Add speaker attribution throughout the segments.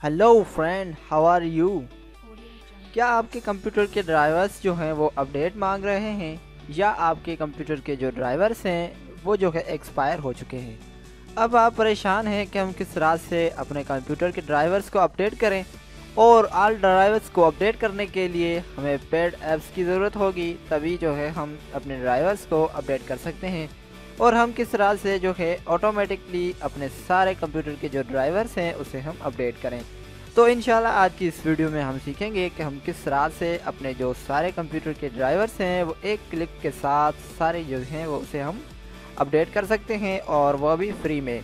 Speaker 1: Hello friend, how are you. क्या आपके computer के ड्राइवर्स जो हैं वो अपडेट मांग रहे हैं, या आपके कंप्यूटर के जो ड्राइवर्स हैं वो जो है एक्सपायर हो चुके हैं। अब आप परेशान हैं कि हम किस राह से अपने कंप्यूटर के ड्राइवर्स को अपडेट करें, और ऑल ड्राइवर्स को अपडेट करने के लिए हमें पेड ऐप्स की ज़रूरत होगी, तभी जो है हम अपने ड्राइवर्स को अपडेट कर सकते हैं। और हम किस तरह से जो है ऑटोमेटिकली अपने सारे कंप्यूटर के जो ड्राइवर्स हैं उसे हम अपडेट करें। तो इंशाल्लाह आज की इस वीडियो में हम सीखेंगे कि हम किस तरह से अपने जो सारे कंप्यूटर के ड्राइवर्स हैं वो एक क्लिक के साथ सारे जो हैं वो उसे हम अपडेट कर सकते हैं, और वह भी फ्री में।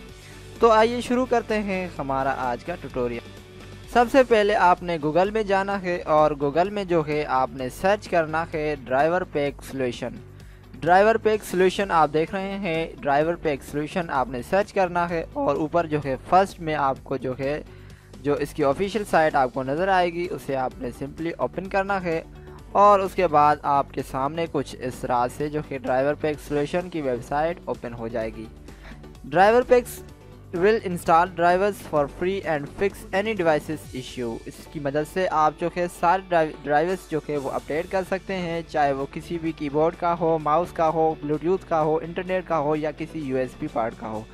Speaker 1: तो आइए शुरू करते हैं हमारा आज का ट्यूटोरियल। सबसे पहले आपने गूगल में जाना है, और गूगल में जो है आपने सर्च करना है driver pack solution. Driver pack solution आप देख रहे हैं, ड्राइवर पैक सॉल्यूशन आपने सर्च करना है, और ऊपर जो है फर्स्ट में आपको जो है जो इसकी ऑफिशियल साइट आपको नज़र आएगी उसे आपने सिंपली ओपन करना है। और उसके बाद आपके सामने कुछ इस तरह से जो है ड्राइवर पैक सॉल्यूशन की वेबसाइट ओपन हो जाएगी। Driver PACS will install drivers for free and fix any devices issue. इसकी मदद से आप जो है सारे ड्राइवर्स जो है वो अपडेट कर सकते हैं, चाहे वो किसी भी कीबोर्ड का हो, माउस का हो, ब्लूटूथ का हो, इंटरनेट का हो, या किसी यूएसबी पार्ट का हो।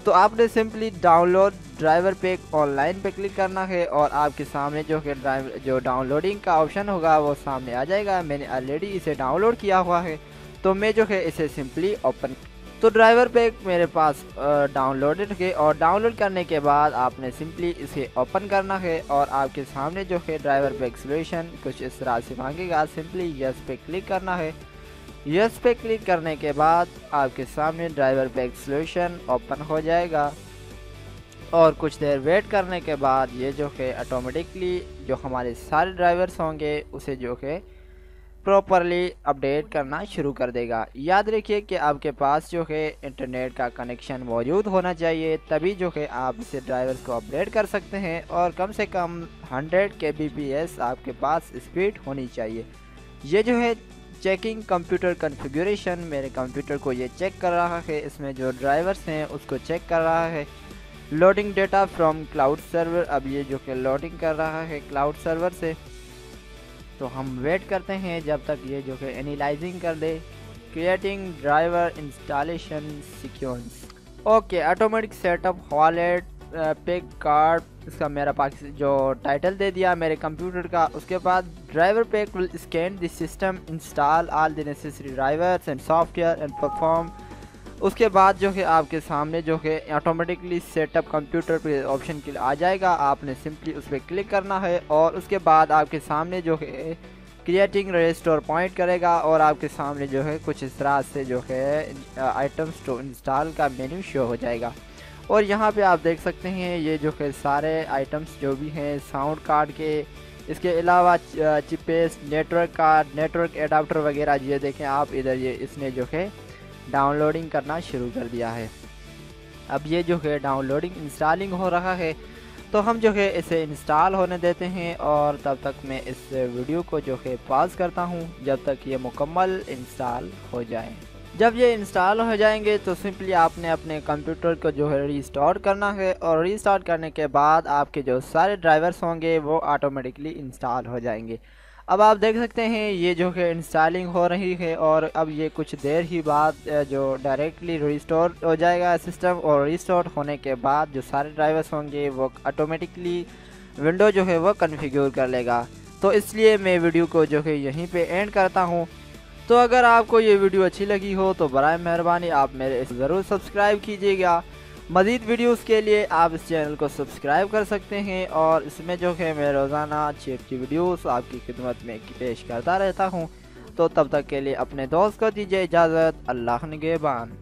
Speaker 1: तो आपने simply download driver pack online पे क्लिक करना है, और आपके सामने जो है जो डाउनलोडिंग का ऑप्शन होगा वो सामने आ जाएगा। मैंने ऑलरेडी इसे डाउनलोड किया हुआ है, तो मैं जो है इसे सिंपली ओपन। तो ड्राइवर पैक मेरे पास डाउनलोडेड है, और डाउनलोड करने के बाद आपने सिंपली इसे ओपन करना है, और आपके सामने जो है ड्राइवर पैक सॉल्यूशन कुछ इस तरह से मांगेगा। सिंपली यस पे क्लिक करना है। यस पे क्लिक करने के बाद आपके सामने ड्राइवर पैक सॉल्यूशन ओपन हो जाएगा, और कुछ देर वेट करने के बाद ये जो है ऑटोमेटिकली जो हमारे सारे ड्राइवर्स होंगे उसे जो है प्रॉपरली अपडेट करना शुरू कर देगा। याद रखिए कि आपके पास जो है इंटरनेट का कनेक्शन मौजूद होना चाहिए, तभी जो है आप इसे ड्राइवर्स को अपडेट कर सकते हैं, और कम से कम 100 kbps आपके पास स्पीड होनी चाहिए। ये जो है चेकिंग कंप्यूटर कॉन्फ़िगरेशन, मेरे कंप्यूटर को ये चेक कर रहा है, इसमें जो ड्राइवर्स हैं उसको चेक कर रहा है। Loading data from cloud server, अब ये जो कि लोडिंग कर रहा है क्लाउड सर्वर से। तो हम वेट करते हैं जब तक ये जो है एनालाइजिंग कर दे। Creating driver installation sequence. Okay, automatic setup wallet pick card, इसका मेरा जो टाइटल दे दिया मेरे कंप्यूटर का। उसके बाद driver pack will scan the system, install all the necessary drivers and software and perform. उसके बाद जो है आपके सामने जो है ऑटोमेटिकली सेटअप कंप्यूटर पे ऑप्शन के आ जाएगा। आपने सिंपली उस पर क्लिक करना है, और उसके बाद आपके सामने जो है क्रिएटिंग रजिस्टर पॉइंट करेगा, और आपके सामने जो है कुछ इस तरह से जो है आइटम्स टू इंस्टॉल का मेन्यू शो हो जाएगा। और यहाँ पे आप देख सकते हैं ये जो है सारे आइटम्स जो भी हैं साउंड कार्ड के, इसके अलावा चिपेस, नेटवर्क कार्ड, नेटवर्क एडाप्टर वगैरह। ये देखें आप इधर, ये इसने जो है डाउनलोडिंग करना शुरू कर दिया है। अब ये जो है डाउनलोडिंग इंस्टॉलिंग हो रहा है, तो हम जो है इसे इंस्टॉल होने देते हैं, और तब तक मैं इस वीडियो को जो है पॉज करता हूँ जब तक ये मुकम्मल इंस्टॉल हो जाए। जब ये इंस्टॉल हो जाएंगे तो सिंपली आपने अपने कंप्यूटर को जो है रीस्टार्ट करना है, और रीस्टार्ट करने के बाद आपके जो सारे ड्राइवर्स होंगे वो ऑटोमेटिकली इंस्टॉल हो जाएंगे। अब आप देख सकते हैं ये जो है इंस्टॉलिंग हो रही है, और अब ये कुछ देर ही बाद जो डायरेक्टली रीस्टोर हो जाएगा सिस्टम, और रीस्टोर होने के बाद जो सारे ड्राइवर्स होंगे वो ऑटोमेटिकली विंडो जो है वो कन्फिगर कर लेगा। तो इसलिए मैं वीडियो को जो है यहीं पे एंड करता हूँ। तो अगर आपको ये वीडियो अच्छी लगी हो तो बराए मेहरबानी आप मेरे ज़रूर सब्सक्राइब कीजिएगा। मज़ीद वीडियोस के लिए आप इस चैनल को सब्सक्राइब कर सकते हैं, और इसमें जो है मैं रोज़ाना अच्छी अच्छी वीडियोस आपकी खिदमत में पेश करता रहता हूं। तो तब तक के लिए अपने दोस्त को दीजिए इजाज़त। अल्लाह निगहबान।